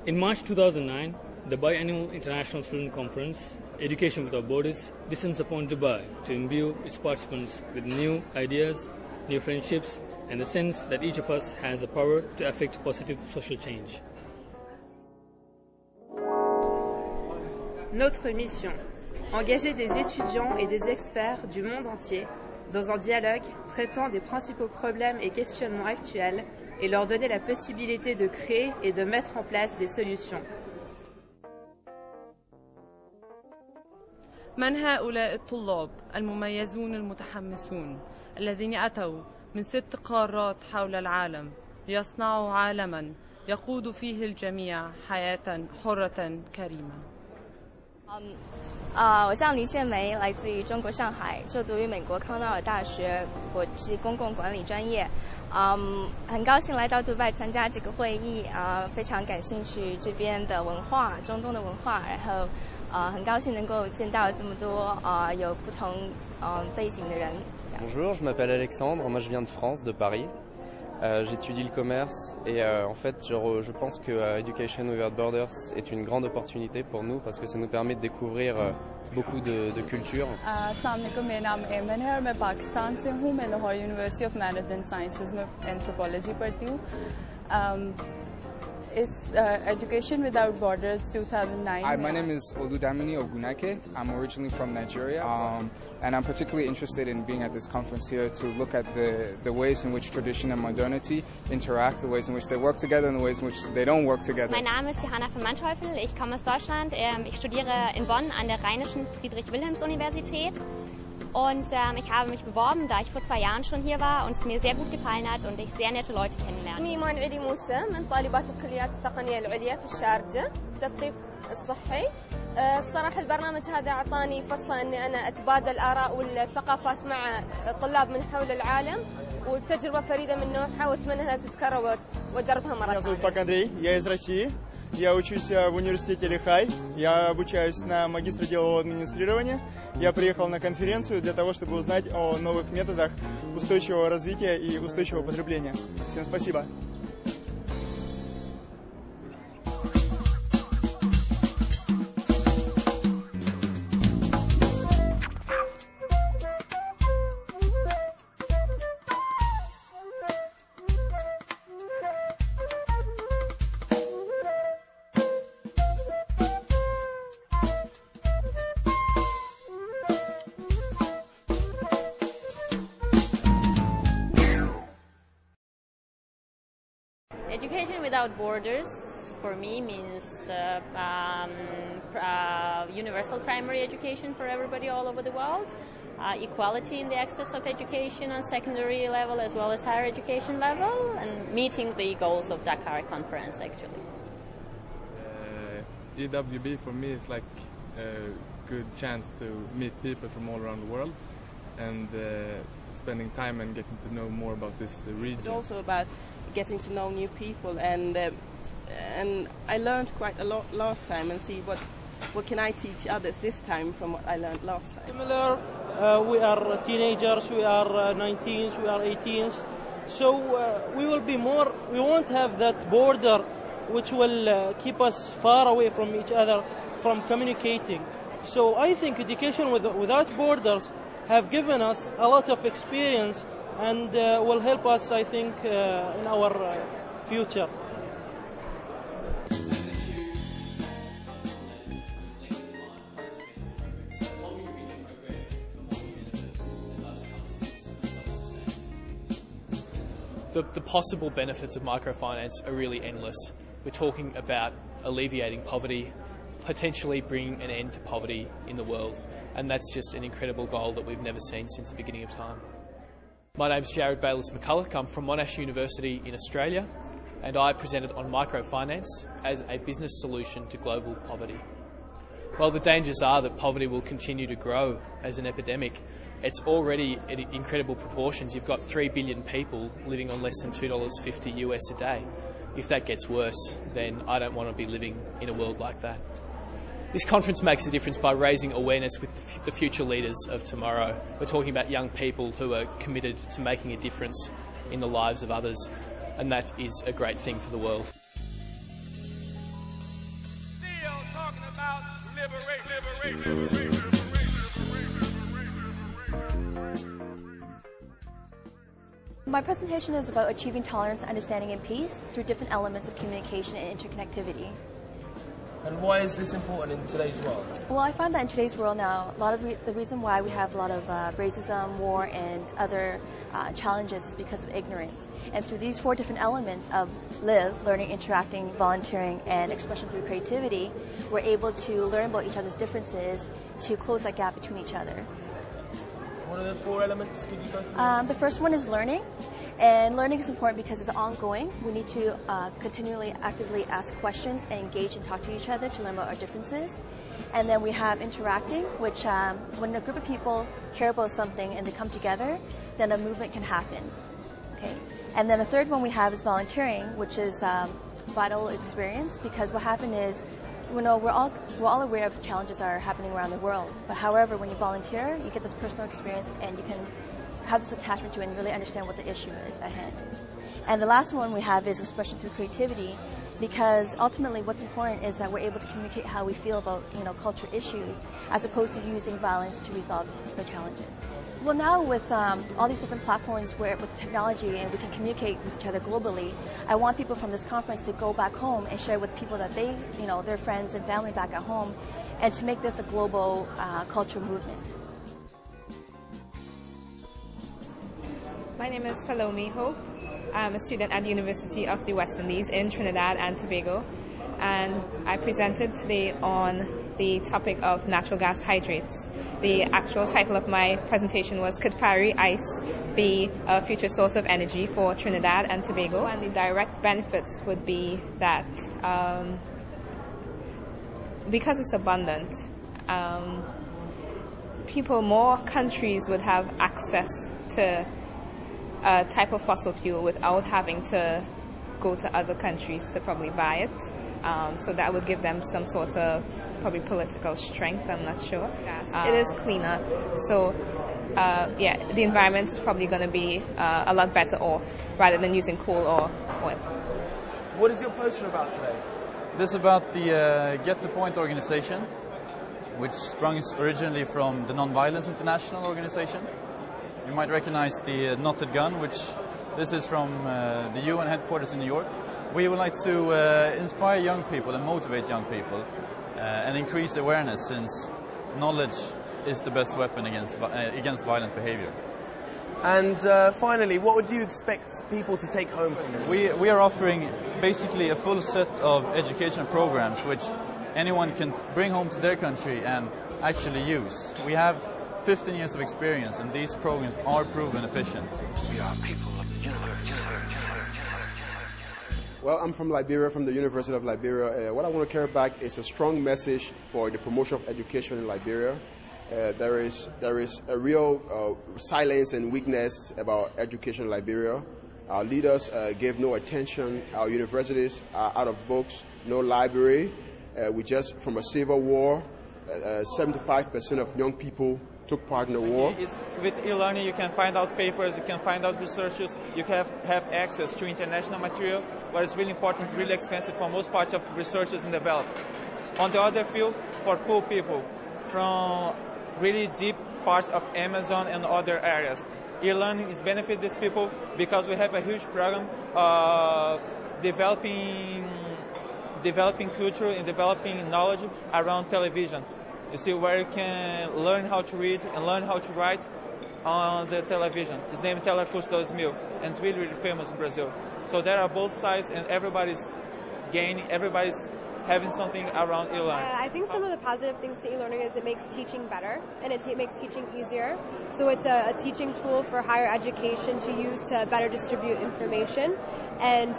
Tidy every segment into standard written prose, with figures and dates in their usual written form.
In March 2009, the biannual International Student Conference, Education Without Borders, descends upon Dubai to imbue its participants with new ideas, new friendships, and the sense that each of us has the power to affect positive social change. Notre mission, engager des étudiants et des experts du monde entier dans un dialogue traitant des principaux problèmes et questionnements actuels et leur donner la possibilité de créer et de mettre en place des solutions. من هؤلاء الطلاب المميزون المتحمسون الذين أتوا من 6 قارات حول العالم ليصنعوا عالماً يقود فيه الجميع حياة حرة كريمة؟ 我叫黎宪梅，来自于中国上海，就读于美国康奈尔大学国际公共管理专业。很高兴来到杜拜参加这个会议，非常感兴趣这边的文化，中东的文化，然后很高兴能够见到这么多有不同背景的人。Bonjour, je m'appelle Alexandre, moi je viens de France, de Paris. J'étudie le commerce et en fait je pense que Education Without Borders est une grande opportunité pour nous parce que ça nous permet de découvrir beaucoup de cultures. अस्सलाम वालेकुम, मेरा नाम एमन है और मैं पाकिस्तान से हूँ। मैं Lahore university of management sciences में एंथ्रोपोलॉजी पढ़ती हूँ। It's Education Without Borders 2009. Hi, my name is Oludamini Ogunake. I'm originally from Nigeria, and I'm particularly interested in being at this conference here to look at the ways in which tradition and modernity interact, the ways in which they work together and the ways in which they don't work together. Mein Name ist Johanna von Manteuffel, ich komme aus Deutschland. Ich studiere in Bonn an der Rheinischen Friedrich-Wilhelms-Universität. Und ich habe mich beworben, da ich vor 2 Jahren schon hier war und es mir sehr gut gefallen hat und ich sehr nette Leute kennenlerne. اسمي إيمان علي موسى من طالبات الكليات التقنية العليا في الشارجة التثقيف الصحي. الصراحة البرنامج هذا أعطاني فرصة أني أنا أتبادل الآراء والثقافات مع الطلاب من حول العالم والتجربة فريدة من نوعها وأتمنى أنها تتكرر وأجربها مرة ثانية. Меня зовут Пак Андрей, я из России. Я учусь в университете Лихай, я обучаюсь на магистра делового администрирования. Я приехал на конференцию для того, чтобы узнать о новых методах устойчивого развития и устойчивого потребления. Всем спасибо. Education Without Borders for me means universal primary education for everybody all over the world, equality in the access of education on secondary level as well as higher education level, and meeting the goals of Dakar conference actually. EWB for me is like a good chance to meet people from all around the world and spending time and getting to know more about this region. It's also about getting to know new people, and I learned quite a lot last time, and see what can I teach others this time from what I learned last time. Similar, we are teenagers, we are 19s, we are 18s, so we will be more, we won't have that border which will keep us far away from each other from communicating. So I think Education Without Borders have given us a lot of experience and will help us, I think, in our future. The possible benefits of microfinance are really endless. We're talking about alleviating poverty, potentially bringing an end to poverty in the world, and that's just an incredible goal that we've never seen since the beginning of time. My name's Jared Bayliss McCulloch. I'm from Monash University in Australia, and I presented on microfinance as a business solution to global poverty. While the dangers are that poverty will continue to grow as an epidemic, it's already at incredible proportions. You've got 3 billion people living on less than $2.50 US a day. If that gets worse, then I don't want to be living in a world like that. This conference makes a difference by raising awareness with the future leaders of tomorrow. We're talking about young people who are committed to making a difference in the lives of others, and that is a great thing for the world. My presentation is about achieving tolerance, understanding, and peace through different elements of communication and interconnectivity. And why is this important in today's world? Well, I find that in today's world now, a lot of the reason why we have a lot of racism, war, and other challenges is because of ignorance. And through these 4 different elements of live, learning, interacting, volunteering, and expression through creativity, we're able to learn about each other's differences to close that gap between each other. What are the 4 elements? Could you go through? The first one is learning. And learning is important because it's ongoing. We need to continually, actively ask questions and engage and talk to each other to learn about our differences. And then we have interacting, which when a group of people care about something and they come together, then a movement can happen. Okay. And then the third one we have is volunteering, which is vital experience, because what happened is, we're all aware of challenges that are happening around the world. But however, when you volunteer, you get this personal experience and you can have this attachment to it and really understand what the issue is at hand. And the last one we have is expression through creativity, because ultimately what's important is that we're able to communicate how we feel about culture issues, as opposed to using violence to resolve the challenges. Well, now with all these different platforms with technology and we can communicate with each other globally, I want people from this conference to go back home and share with people that they, their friends and family back at home, and to make this a global cultural movement. My name is Salome Hope. I'm a student at the University of the West Indies in Trinidad and Tobago, and I presented today on the topic of natural gas hydrates. The actual title of my presentation was "Could Fiery Ice be a future source of energy for Trinidad and Tobago?" And the direct benefits would be that because it's abundant, more countries would have access to a type of fossil fuel without having to go to other countries to probably buy it. So that would give them some sort of probably political strength, I'm not sure. It is cleaner, so the environment is probably going to be a lot better off rather than using coal or oil. What is your poster about today? This is about the Get the Point organization, which sprung originally from the Nonviolence International organization. You might recognize the knotted gun, which this is from the UN headquarters in New York. We would like to inspire young people and motivate young people and increase awareness, since knowledge is the best weapon against violent behavior. And finally, what would you expect people to take home from this? We are offering basically a full set of educational programs which anyone can bring home to their country and actually use. We have 15 years of experience, and these programs are proven efficient. We are people of the universe. Well, I'm from Liberia, from the University of Liberia. What I want to carry back is a strong message for the promotion of education in Liberia. There is a real silence and weakness about education in Liberia. Our leaders gave no attention. Our universities are out of books, no library. We just, from a civil war, 75% of young people took part in the war. With e-learning, you can find out papers, you can find out researches, you can have access to international material, but it's really important, really expensive for most parts of researchers in development. On the other field, for poor people from really deep parts of Amazon and other areas, e-learning is benefit these people because we have a huge program of developing culture and developing knowledge around television. You see, where you can learn how to read and learn how to write on the television. It's named Telecurso 2000, and it's really, really famous in Brazil. So there are both sides, and everybody's gaining, everybody's having something around e-learning. I think some of the positive things to e-learning is it makes teaching better, and it makes teaching easier. So it's a teaching tool for higher education to use to better distribute information and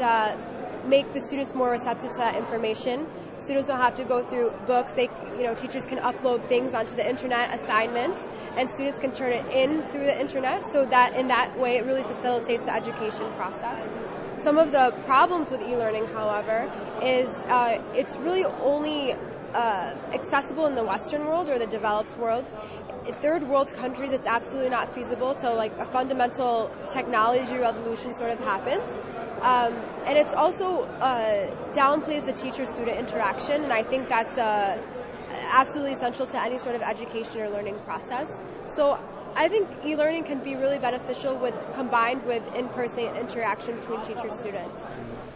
make the students more receptive to that information. Students don't have to go through books. Teachers can upload things onto the internet, assignments, and students can turn it in through the internet, so that in that way it really facilitates the education process. Some of the problems with e-learning, however, is it's really only accessible in the Western world or the developed world. In third world countries, it's absolutely not feasible. So like a fundamental technology revolution sort of happens. And it's also downplays the teacher-student interaction, and I think that's absolutely essential to any sort of education or learning process. So I think e-learning can be really beneficial combined with in-person interaction between teacher and student.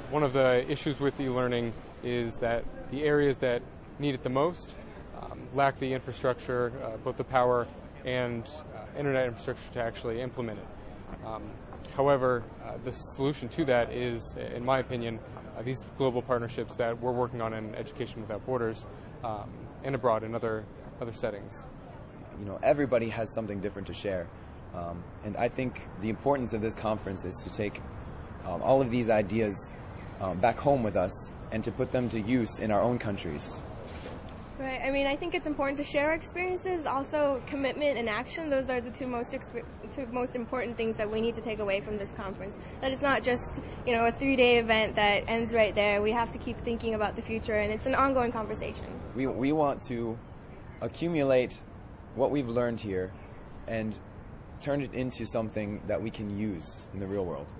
One of the issues with e-learning is that the areas that need it the most lack the infrastructure, both the power and internet infrastructure to actually implement it. However, the solution to that is, in my opinion, these global partnerships that we're working on in Education Without Borders and abroad in other settings. You know, everybody has something different to share, and I think the importance of this conference is to take all of these ideas back home with us and to put them to use in our own countries. Right. I mean, I think it's important to share our experiences. Also, commitment and action. Those are the two most important things that we need to take away from this conference. That it's not just, you know, a 3-day event that ends right there. We have to keep thinking about the future, and it's an ongoing conversation. We want to accumulate what we've learned here and turn it into something that we can use in the real world.